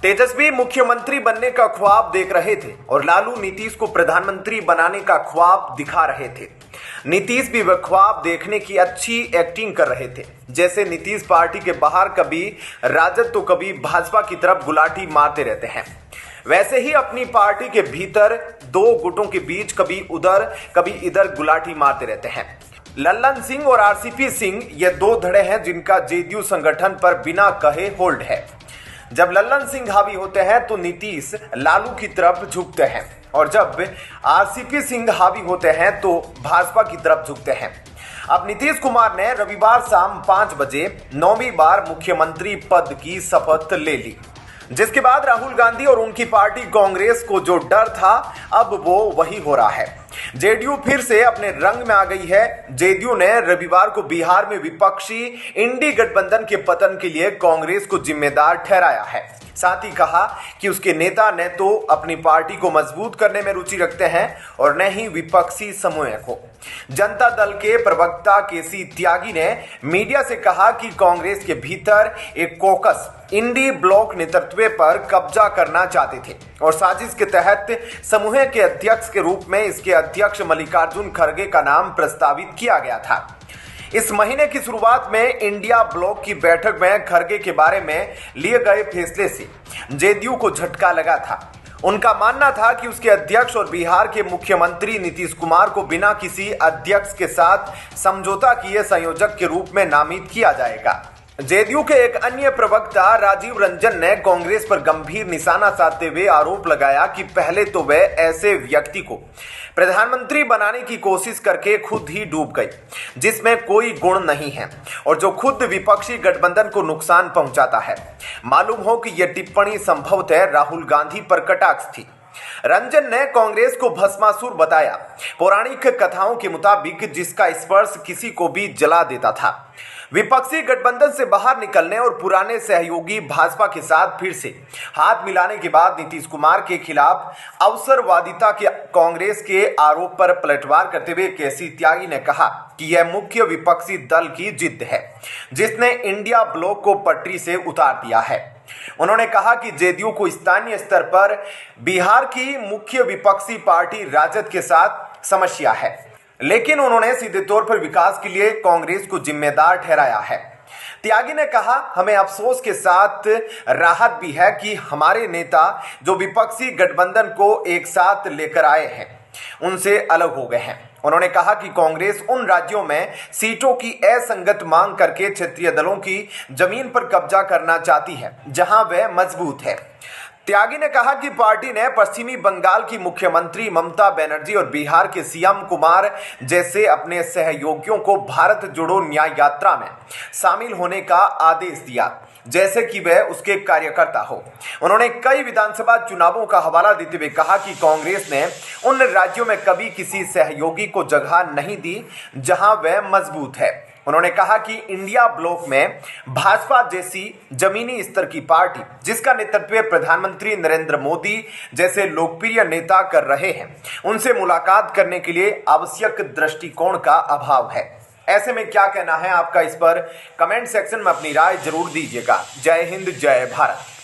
तेजस्वी मुख्यमंत्री बनने का ख्वाब देख रहे थे और लालू नीतीश को प्रधानमंत्री बनाने का ख्वाब दिखा रहे थे। नीतीश भी वह ख्वाब देखने की अच्छी एक्टिंग कर रहे थे। जैसे नीतीश पार्टी के बाहर कभी राजद तो कभी भाजपा की तरफ गुलाटी मारते रहते हैं, वैसे ही अपनी पार्टी के भीतर दो गुटों के बीच कभी उधर कभी इधर गुलाटी मारते रहते हैं। लल्लन सिंह और आरसीपी सिंह ये दो धड़े हैं जिनका जेडीयू संगठन पर बिना कहे होल्ड है। जब लल्लन सिंह हावी होते हैं तो नीतीश लालू की तरफ झुकते हैं और जब आरसीपी सिंह हावी होते हैं तो भाजपा की तरफ झुकते हैं। अब नीतीश कुमार ने रविवार शाम 5 बजे 9वीं बार मुख्यमंत्री पद की शपथ ले ली, जिसके बाद राहुल गांधी और उनकी पार्टी कांग्रेस को जो डर था अब वो वही हो रहा है। जेडीयू फिर से अपने रंग में आ गई है। जेडीयू ने रविवार को बिहार में विपक्षी इंडी गठबंधन के पतन के लिए कांग्रेस को जिम्मेदार ठहराया है। साथ ही कहा कि उसके नेता न तो अपनी पार्टी को मजबूत करने में रुचि रखते हैं और न ही विपक्षी समूह को। जनता दल के प्रवक्ता केसी त्यागी ने मीडिया से कहा कि कांग्रेस के भीतर एक कॉकस इंडी ब्लॉक नेतृत्व पर कब्जा करना चाहते थे और साजिश के तहत समूह के अध्यक्ष के रूप में इसके अध्यक्ष मल्लिकार्जुन खड़गे का नाम प्रस्तावित किया गया था। इस महीने की शुरुआत में इंडिया ब्लॉक की बैठक में खड़गे के बारे में लिए गए फैसले से जेडीयू को झटका लगा था। उनका मानना था कि उसके अध्यक्ष और बिहार के मुख्यमंत्री नीतीश कुमार को बिना किसी अध्यक्ष के साथ समझौता किए संयोजक के रूप में नामित किया जाएगा। जेडीयू के एक अन्य प्रवक्ता राजीव रंजन ने कांग्रेस पर गंभीर निशाना साधते हुए आरोप लगाया कि पहले तो वह ऐसे व्यक्ति को प्रधानमंत्री बनाने की कोशिश करके खुद ही डूब गई जिसमें कोई गुण नहीं है और जो खुद विपक्षी गठबंधन को नुकसान पहुंचाता है। मालूम हो कि यह टिप्पणी संभवतः राहुल गांधी पर कटाक्ष थी। रंजन ने कांग्रेस को भस्मासुर बताया, पौराणिक कथाओं के मुताबिक जिसका स्पर्श किसी को भी जला देता था। विपक्षी गठबंधन से बाहर निकलने और पुराने सहयोगी भाजपा के साथ फिर से हाथ मिलाने के बाद नीतीश कुमार के खिलाफ अवसरवादिता के कांग्रेस के आरोप पर पलटवार करते हुए केसी त्यागी ने कहा कि यह मुख्य विपक्षी दल की जिद है जिसने इंडिया ब्लॉक को पटरी से उतार दिया है। उन्होंने कहा कि जेडीयू को स्थानीय स्तर पर बिहार की मुख्य विपक्षी पार्टी राजद के साथ समस्या है, लेकिन उन्होंने सीधे तौर पर विकास के लिए कांग्रेस को जिम्मेदार ठहराया है। त्यागी ने कहा, हमें अफसोस के साथ राहत भी है कि हमारे नेता जो विपक्षी गठबंधन को एक साथ लेकर आए हैं उनसे अलग हो गए हैं। उन्होंने कहा कि कांग्रेस उन राज्यों में सीटों की असंगत मांग करके क्षेत्रीय दलों की जमीन पर कब्जा करना चाहती है जहां वह मजबूत है। त्यागी ने कहा कि पार्टी ने पश्चिमी बंगाल की मुख्यमंत्री ममता बनर्जी और बिहार के सीएम कुमार जैसे अपने सहयोगियों को भारत जोड़ो न्याय यात्रा में शामिल होने का आदेश दिया जैसे कि वह उसके कार्यकर्ता हो। उन्होंने कई विधानसभा चुनावों का हवाला देते हुए कहा कि कांग्रेस ने उन राज्यों में कभी किसी सहयोगी को जगह नहीं दी जहां वह मजबूत है। उन्होंने कहा कि इंडिया ब्लॉक में भाजपा जैसी जमीनी स्तर की पार्टी जिसका नेतृत्व प्रधानमंत्री नरेंद्र मोदी जैसे लोकप्रिय नेता कर रहे हैं उनसे मुलाकात करने के लिए आवश्यक दृष्टिकोण का अभाव है। ऐसे में क्या कहना है आपका, इस पर कमेंट सेक्शन में अपनी राय जरूर दीजिएगा। जय हिंद, जय भारत।